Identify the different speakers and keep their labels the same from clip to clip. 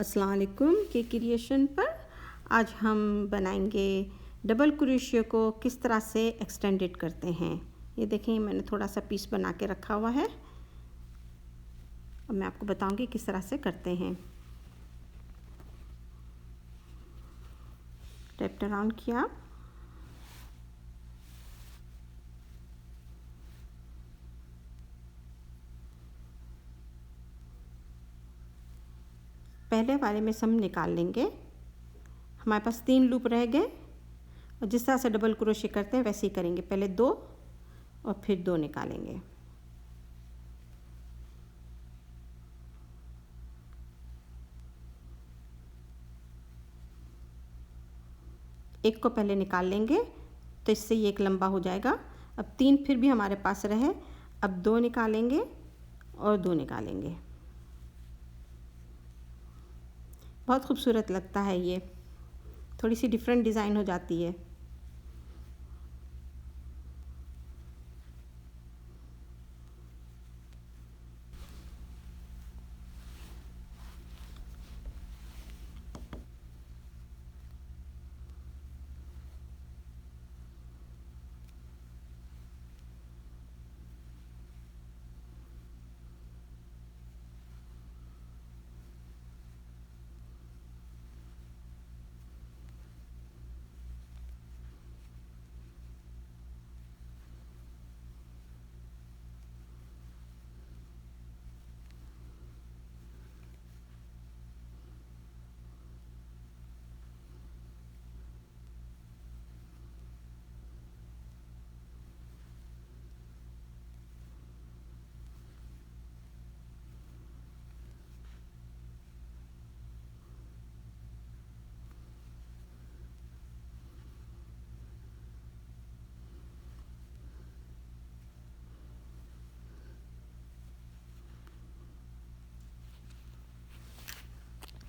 Speaker 1: अस्सलाम वालेकुम के क्रिएशन पर आज हम बनाएंगे डबल क्रोशियो को किस तरह से एक्सटेंडेड करते हैं। ये देखें, मैंने थोड़ा सा पीस बना के रखा हुआ है। अब मैं आपको बताऊंगी किस तरह से करते हैं। टैप डाउन किया, पहले वाले में से हम निकाल लेंगे। हमारे पास 3 लूप रह गए और जिस तरह से डबल क्रोशियो करते हैं वैसे ही करेंगे। पहले 2 और फिर 2 निकालेंगे। एक को पहले निकाल लेंगे तो इससे ये एक लंबा हो जाएगा। अब 3 फिर भी हमारे पास रहे। अब 2 निकालेंगे और 2 निकालेंगे। बहुत खूबसूरत लगता है ये, थोड़ी सी डिफरेंट डिज़ाइन हो जाती है।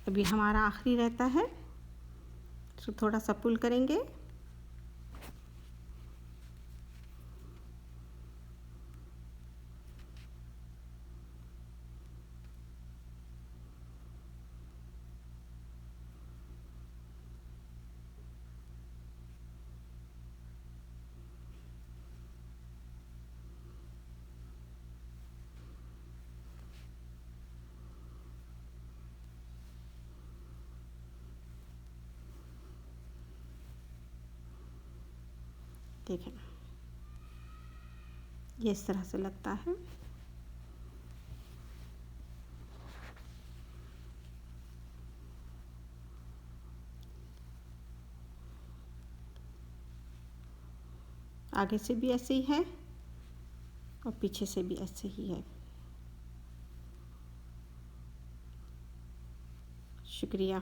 Speaker 1: अभी हमारा आखिरी रहता है, तो थोड़ा सा पुल करेंगे। देखें, ये इस तरह से लगता है। आगे से भी ऐसे ही है और पीछे से भी ऐसे ही है। शुक्रिया।